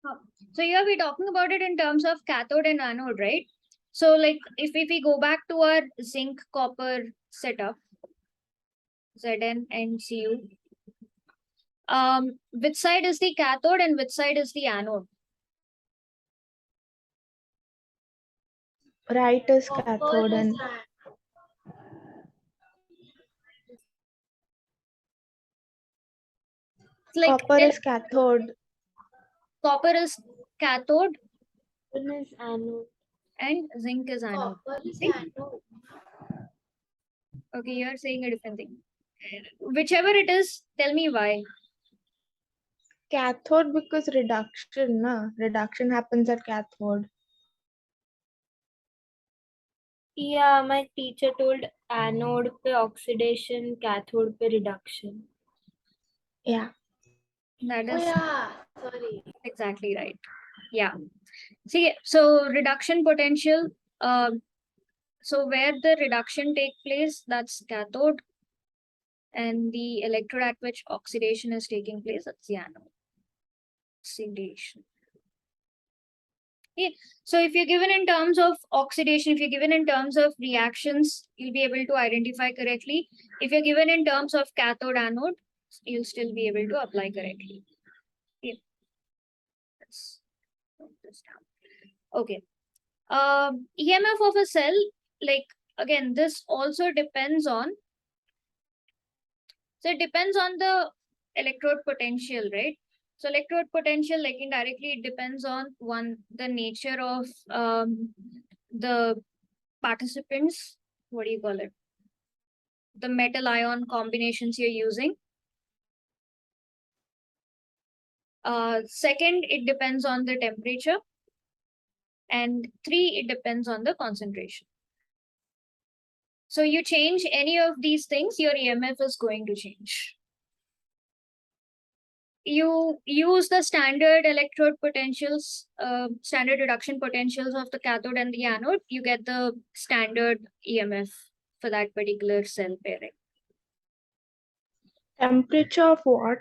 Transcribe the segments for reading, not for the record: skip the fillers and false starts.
So here we're talking about it in terms of cathode and anode, right? So like if we go back to our zinc copper setup, Zn and Cu, which side is the cathode and which side is the anode? Right is cathode and It's like copper is cathode. copper is cathode One is anode. and zinc is anode. Copper is See? anode. Okay, you're saying a different thing. Whichever it is, tell me why. Cathode because reduction, na? Reduction happens at cathode. Yeah, my teacher told anode पे oxidation, cathode पे reduction. Yeah. That Oh is yeah, sorry. exactly right. Yeah. See, so reduction potential, so where the reduction take place, that's cathode, and the electrode at which oxidation is taking place, that's the anode. Oxidation. Yeah. So if you're given in terms of oxidation, if you're given in terms of reactions, you'll be able to identify correctly. If you're given in terms of cathode anode, you'll still be able to apply correctly. Yeah. Let's note this down. Okay. EMF of a cell, like again, this also depends on, so it depends on the electrode potential, right? So electrode potential, like indirectly, it depends on one, the nature of the participants. What do you call it? The metal ion combinations you're using. Second, it depends on the temperature. And three, it depends on the concentration. So you change any of these things, your EMF is going to change. You use the standard electrode potentials, standard reduction potentials of the cathode and the anode, you get the standard EMF for that particular cell pairing. Temperature of what?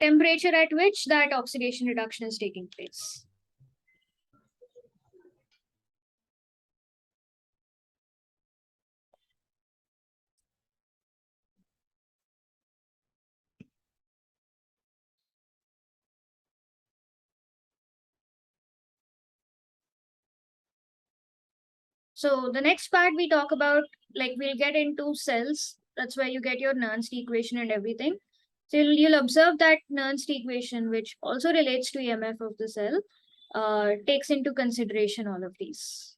Temperature at which that oxidation reduction is taking place. So the next part we talk about, like we'll get into cells. That's where you get your Nernst equation and everything. So you'll observe that Nernst equation, which also relates to EMF of the cell, takes into consideration all of these.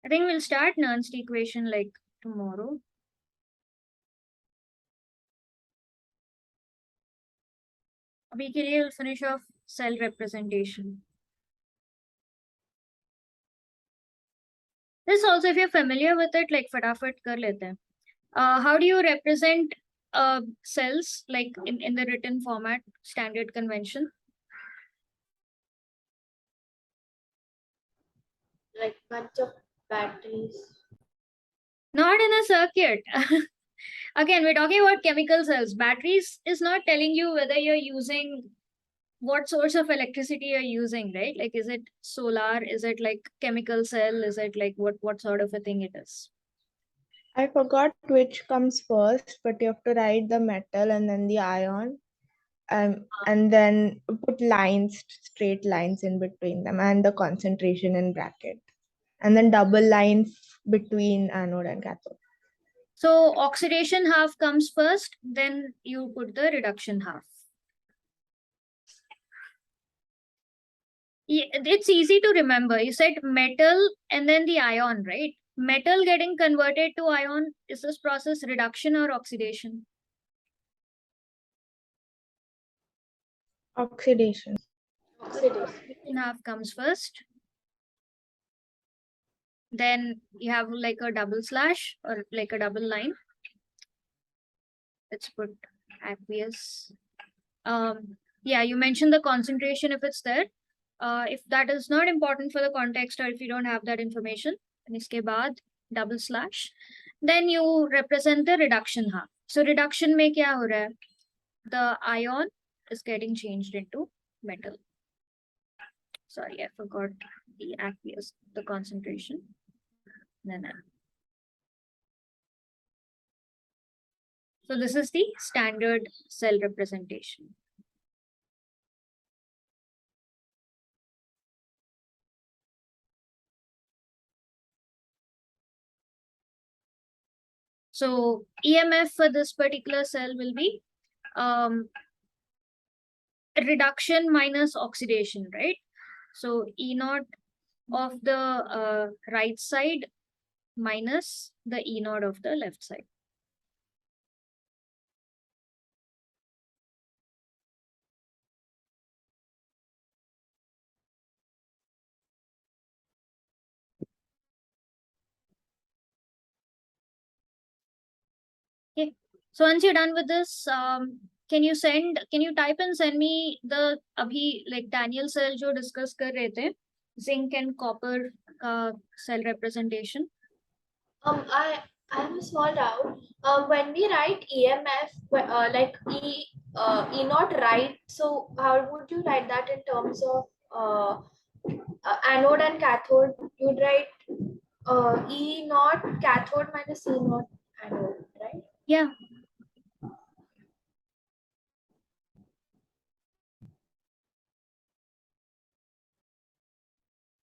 I think we'll start Nernst equation like tomorrow. अभी के लिए we'll finish off cell representation. This also, if you're familiar with it, like फटाफट कर लेते हैं. How do you represent cells like in the written format, standard convention? Like bunch of batteries. Not in a circuit. Again, we're talking about chemical cells. Batteries is not telling you whether you're using what source of electricity you're using, right? Like, is it solar? Is it like chemical cell? Is it like what sort of a thing it is? I forgot which comes first, but you have to write the metal and then the ion. And then put lines, straight lines in between them, and the concentration in bracket. And then double lines between anode and cathode. So oxidation half comes first, then you put the reduction half. Yeah, it's easy to remember. You said metal and then the ion, right? Metal getting converted to ion, is this process reduction or oxidation? Oxidation. Oxidation. Half comes first. Then you have like a double slash or like a double line. Let's put aqueous. Yeah, you mentioned the concentration if it's there. If that is not important for the context or if you don't have that information, then iske baad double slash, then you represent the reduction half. So reduction mein kya ho raha hai? The ion is getting changed into metal. Sorry, I forgot the aqueous, the concentration. No. So this is the standard cell representation. So EMF for this particular cell will be reduction minus oxidation, right? So E naught of the right side minus the E naught of the left side. Okay. So once you're done with this, can you type and send me the abhi like Daniel cell jo discuss kar rahe the, zinc and copper cell representation? I have a small doubt. When we write EMF, like E not right, so how would you write that in terms of anode and cathode? You'd write E naught cathode minus E naught anode, right? Yeah.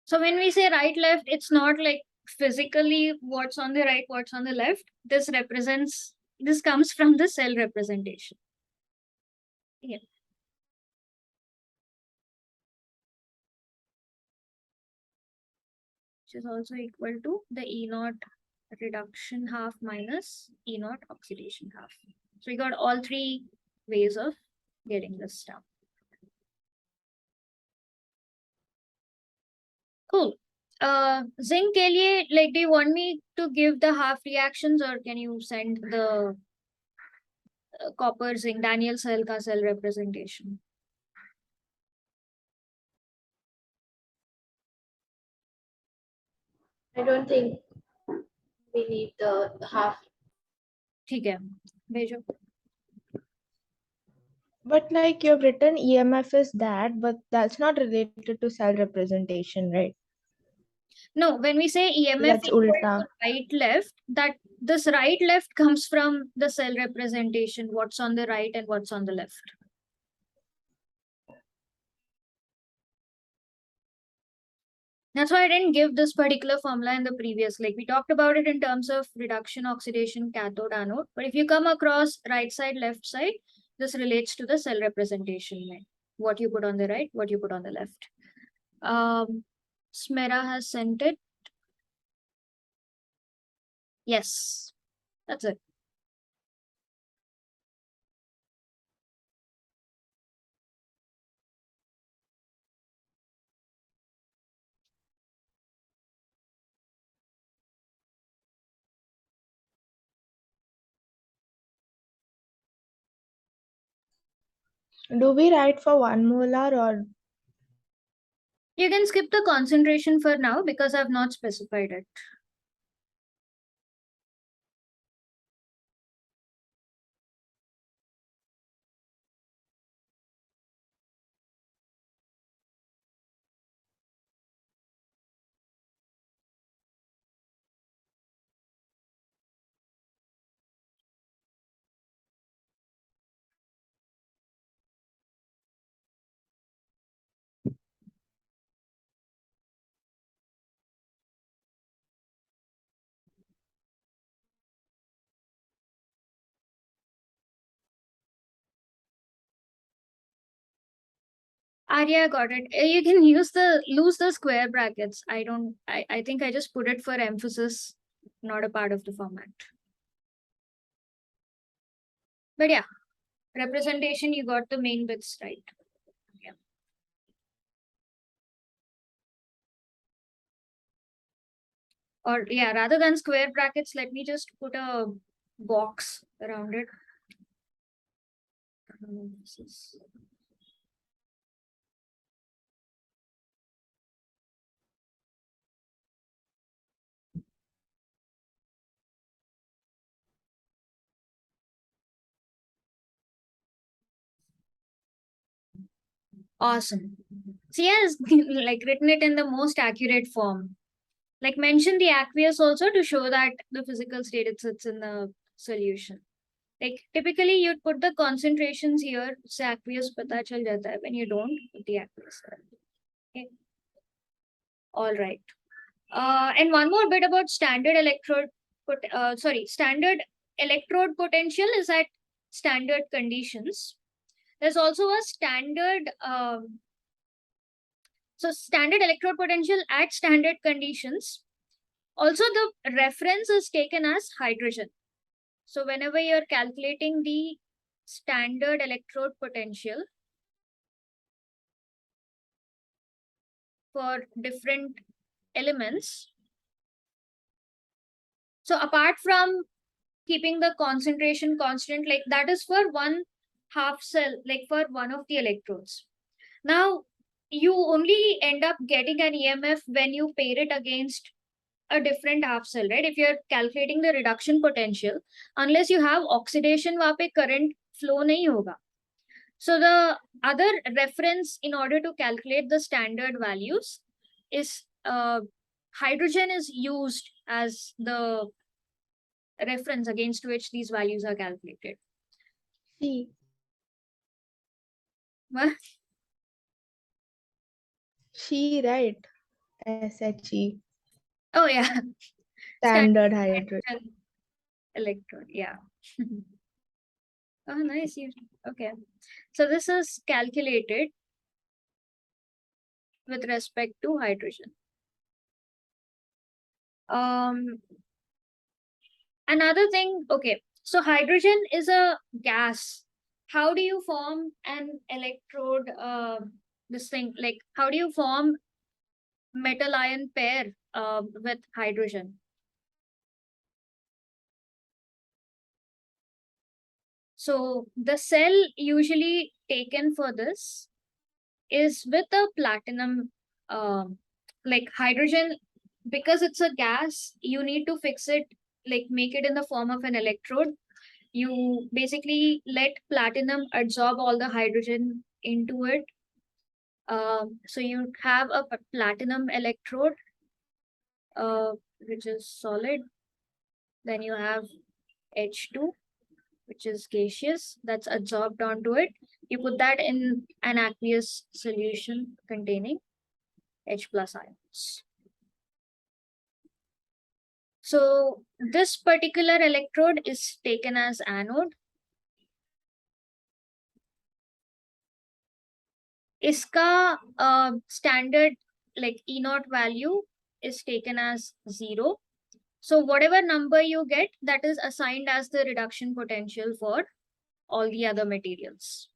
So when we say right left, it's not like physically what's on the right, what's on the left. This comes from the cell representation. Yeah. Which is also equal to the E naught reduction half minus E naught oxidation half. So we got all three ways of getting this stuff. Cool. Zinc ke liye, like, do you want me to give the half reactions or can you send the copper zinc Daniel cell ka cell representation? I don't think we need the half. ठीक है, भेजो. But like you've written EMF is that, but that's not related to cell representation, right? No, when we say EMF That's equal ulta. to right left, that this right left comes from the cell representation, what's on the right and what's on the left. That's why I didn't give this particular formula in the previous, like we talked about it in terms of reduction, oxidation, cathode, anode. But if you come across right side, left side, this relates to the cell representation, right? What you put on the right, what you put on the left. Smera has sent it. Yes, that's it. Do we write for 1 molar or? You can skip the concentration for now because I've not specified it. Arya got it. You can lose the square brackets. I think I just put it for emphasis, not a part of the format. But yeah, representation, you got the main bits right. Yeah. Or yeah, rather than square brackets, let me just put a box around it. This is Awesome. So yes, like written it in the most accurate form. Like mention the aqueous also to show that the physical state it sits in the solution. Like typically you'd put the concentrations here, so aqueous pata chal jata hai. When you don't, put the aqueous. Okay. All right. And one more bit about standard standard electrode potential is at standard conditions. There's also a standard electrode potential at standard conditions. Also, the reference is taken as hydrogen. So whenever you're calculating the standard electrode potential for different elements, so apart from keeping the concentration constant, like that is for one half cell, like for one of the electrodes. Now, you only end up getting an EMF when you pair it against a different half cell, right? If you're calculating the reduction potential, unless you have oxidation, वहाँ पे current flow नहीं होगा. So the other reference in order to calculate the standard values is hydrogen is used as the reference against which these values are calculated. She. What? She, right? SHE. Oh yeah, Standard hydrogen. electrode. Yeah. Oh, nice. Okay. So this is calculated with respect to hydrogen. Another thing, okay. So hydrogen is a gas. How do you form an electrode? This thing, like, how do you form metal ion pair with hydrogen? So the cell usually taken for this is with a platinum, like hydrogen, because it's a gas, you need to fix it, like make it in the form of an electrode. You basically let platinum absorb all the hydrogen into it. So you have a platinum electrode, which is solid. Then you have H2, which is gaseous, that's absorbed onto it. You put that in an aqueous solution containing H plus ions. So this particular electrode is taken as anode. Iska standard like E naught value is taken as 0. So whatever number you get, that is assigned as the reduction potential for all the other materials.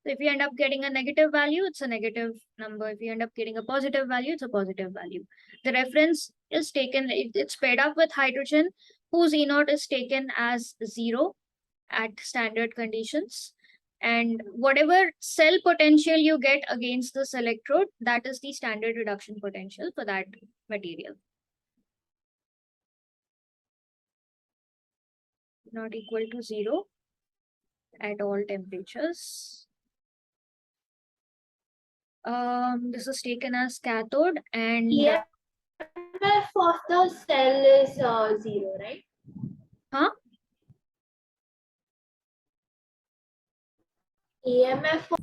So if you end up getting a negative value, it's a negative number. If you end up getting a positive value, it's a positive value. The reference is taken, it's paired up with hydrogen, whose E naught is taken as 0 at standard conditions. And whatever cell potential you get against this electrode, that is the standard reduction potential for that material. Not equal to 0 at all temperatures. This is taken as cathode, and EMF of the cell is 0, right? huh? EMF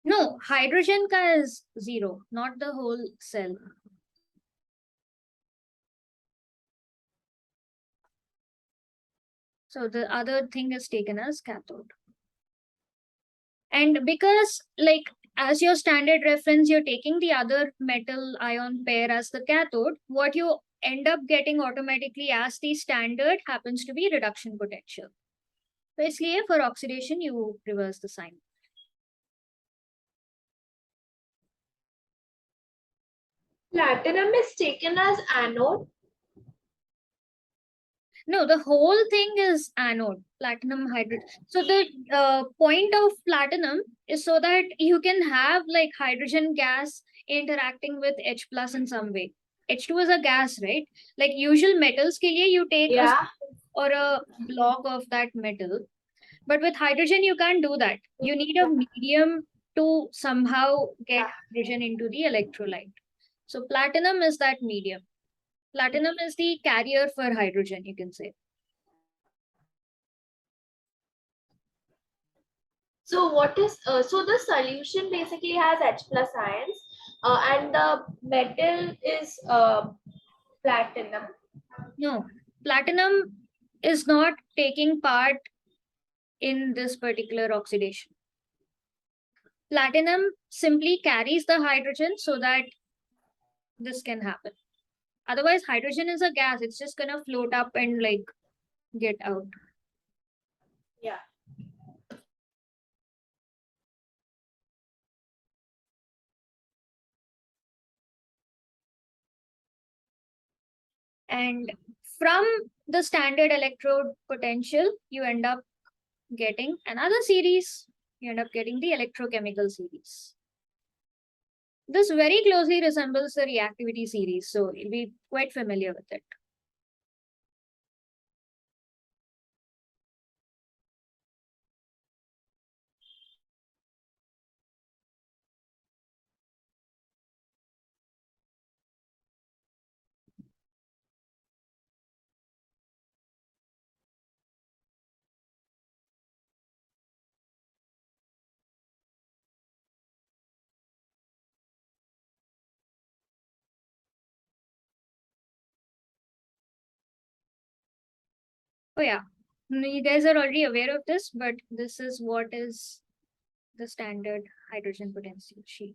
No, hydrogen ka is 0, not the whole cell. So the other thing is taken as cathode. And because like as your standard reference, you're taking the other metal ion pair as the cathode, what you end up getting automatically as the standard happens to be reduction potential. So इसलिए for oxidation, you reverse the sign. platinum is taken as anode. No, the whole thing is anode, platinum hydride. So the point of platinum is so that you can have like hydrogen gas interacting with H plus in some way. H2 is a gas, right? Like usual metals ke liye you take Yeah. or a block of that metal. But with hydrogen, you can't do that. You need a medium to somehow get hydrogen into the electrolyte. So platinum is that medium. Platinum is the carrier for hydrogen, you can say. So what is so the solution basically has H plus ions, and the metal is platinum. No, platinum is not taking part in this particular oxidation. Platinum simply carries the hydrogen so that this can happen. Otherwise, hydrogen is a gas. It's just gonna float up and like get out. Yeah. And from the standard electrode potential, you end up getting another series. You end up getting the electrochemical series. This very closely resembles the reactivity series, so you'll be quite familiar with it. Oh yeah, you guys are already aware of this, but this is what is the standard hydrogen potential sheet.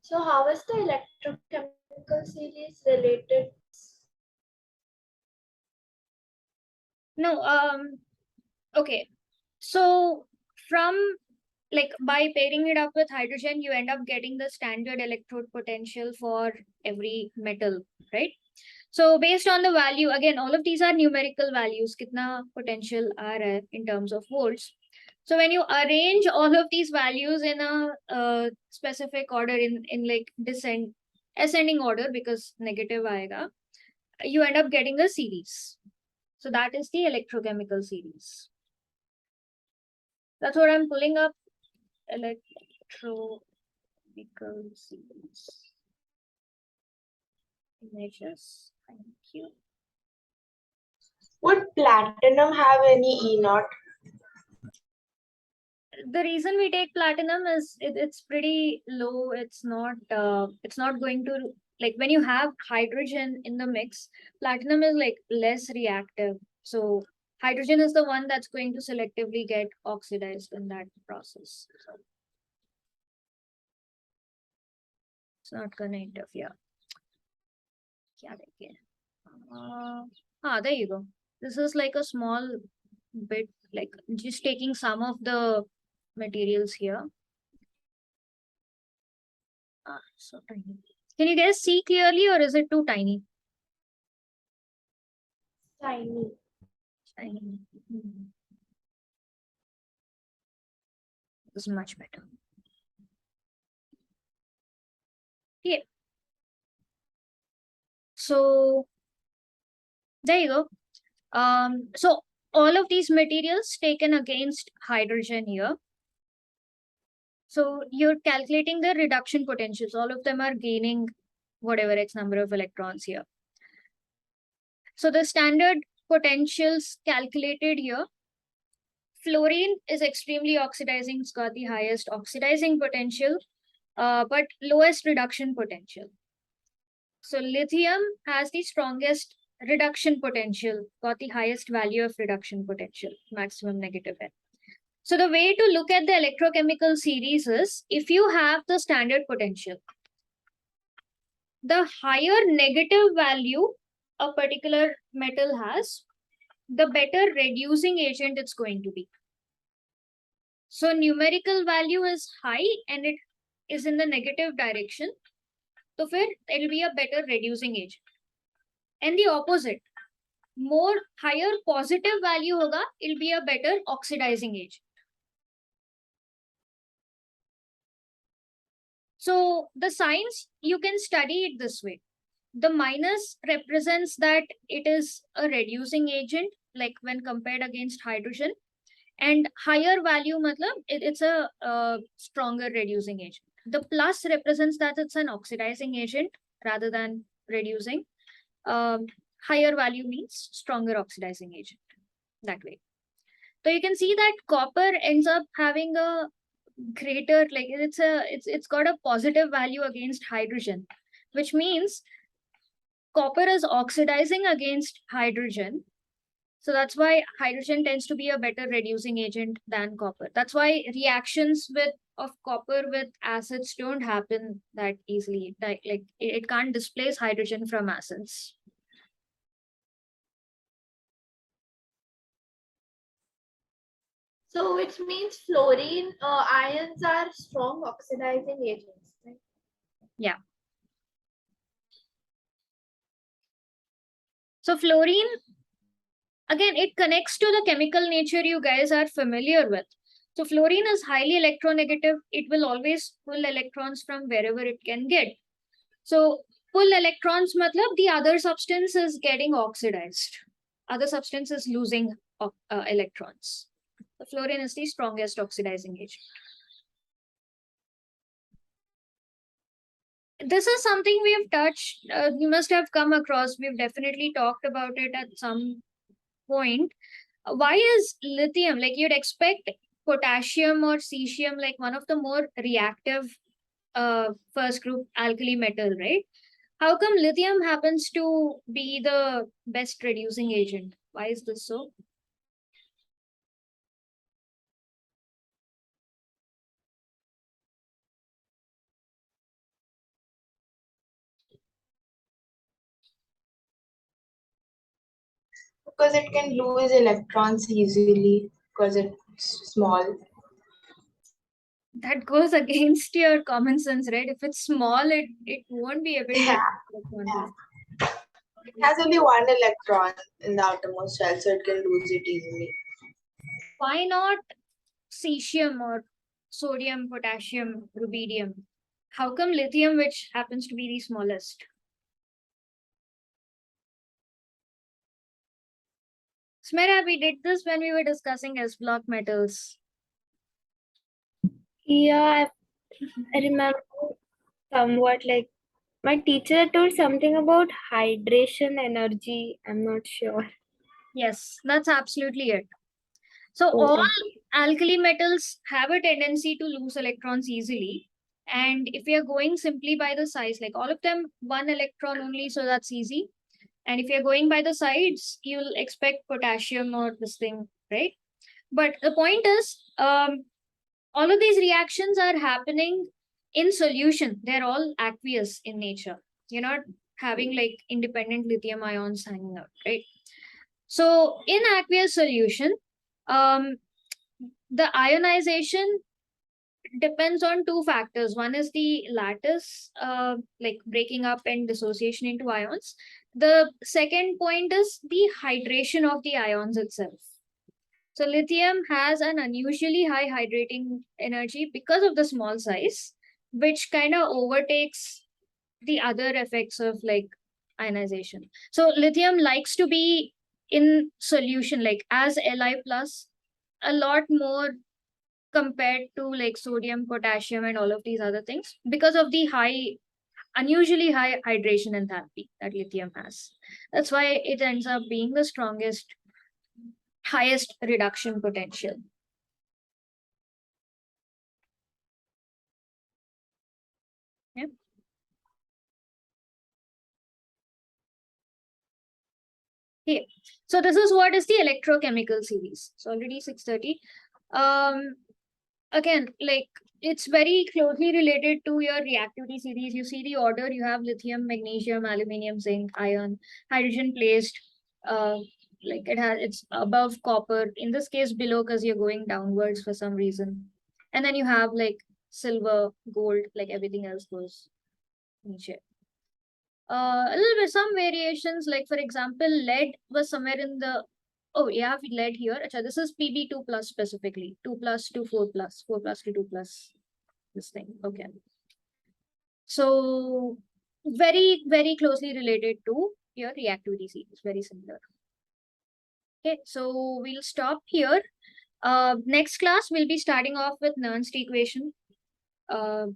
So how is the electrochemical series related? No, okay. So from like by pairing it up with hydrogen, you end up getting the standard electrode potential for every metal, right? So based on the value, again, all of these are numerical values, kitna potential are in terms of volts. So when you arrange all of these values in a specific order in like ascending order because negative aega, you end up getting a series. So that is the electrochemical series. That's what I'm pulling up. Electrochemical series. Images. Thank you. Would platinum have any E naught? The reason we take platinum is it's pretty low. It's not going to, like, when you have hydrogen in the mix, platinum is like less reactive. So hydrogen is the one that's going to selectively get oxidized in that process. So it's not gonna interfere. क्या देखें? There you go. This is like a small bit, like just taking some of the materials here. So tiny. Can you guys see clearly or is it too tiny? Tiny. Tiny. This is much better. Yeah. So there you go. So all of these materials taken against hydrogen here. So you're calculating the reduction potentials. All of them are gaining whatever X number of electrons here. So the standard potentials calculated here. Fluorine is extremely oxidizing. It's got the highest oxidizing potential, but lowest reduction potential. So lithium has the strongest reduction potential, got the highest value of reduction potential, maximum negative N. So the way to look at the electrochemical series is if you have the standard potential, the higher negative value a particular metal has, the better reducing agent it's going to be. So numerical value is high and it is in the negative direction. So it will be a better reducing agent. And the opposite, more higher positive value hoga, it'll be a better oxidizing agent. So the signs, you can study it this way. The minus represents that it is a reducing agent, like when compared against hydrogen. And higher value matlab it's a stronger reducing agent. The plus represents that it's an oxidizing agent rather than reducing. Um, Higher value means stronger oxidizing agent, that way. So you can see that copper ends up having a greater, like it's got a positive value against hydrogen, which means copper is oxidizing against hydrogen. So that's why hydrogen tends to be a better reducing agent than copper. That's why reactions of copper with acids don't happen that easily. Like it can't displace hydrogen from acids. So which means fluorine ions are strong oxidizing agents, right? Yeah. So fluorine, again, it connects to the chemical nature you guys are familiar with. So fluorine is highly electronegative. It will always pull electrons from wherever it can get. So pull electrons matlab the other substance is getting oxidized. Other substance is losing electrons. The fluorine is the strongest oxidizing agent. This is something we have touched, you must have come across. We've definitely talked about it at some point. Why is lithium, like you'd expect potassium or cesium, like one of the more reactive first group alkali metal, right? How come lithium happens to be the best reducing agent? Why is this so? Because it can lose electrons easily because it's small. That goes against your common sense, right? If it's small, it won't be able to Yeah, electron. yeah. It has only one electron in the outermost shell, so it can lose it easily. Why not cesium or sodium, potassium, rubidium? How come lithium, which happens to be the smallest? Smera, we did this when we were discussing S block metals. Yeah, I remember somewhat like my teacher told something about hydration energy. I'm not sure. Yes, that's absolutely it. So all Okay. alkali metals have a tendency to lose electrons easily. And if we are going simply by the size, like all of them, one electron only, so that's easy. And if you're going by the sides, you'll expect potassium or this thing, right? But the point is, all of these reactions are happening in solution. They're all aqueous in nature. You're not having like independent lithium ions hanging out, right? So in aqueous solution, um, the ionization depends on two factors. One is the lattice, like breaking up and dissociation into ions. The second point is the hydration of the ions itself. So lithium has an unusually high hydrating energy because of the small size, which kind of overtakes the other effects of like ionization. So lithium likes to be in solution, like as Li plus, a lot more compared to like sodium, potassium, and all of these other things because of the unusually high hydration enthalpy that lithium has. That's why it ends up being the strongest, highest reduction potential. Yeah. Okay. So this is what is the electrochemical series. So already 6:30. Um, again, like it's very closely related to your reactivity series. You see the order, you have lithium, magnesium, aluminum, zinc, iron, hydrogen placed, uh, like it's above copper, in this case below because you're going downwards for some reason. And then you have like silver, gold, like everything else goes niche. A little bit, some variations, like for example, lead was somewhere in the, oh, yeah, we lead here. Acha, this is PB2 plus specifically, 2 plus to 4 plus, 4 plus to 2 plus, this thing. Okay. So very, very closely related to your reactivity series, very similar. Okay, so we'll stop here. Next class, we'll be starting off with Nernst equation. Uh,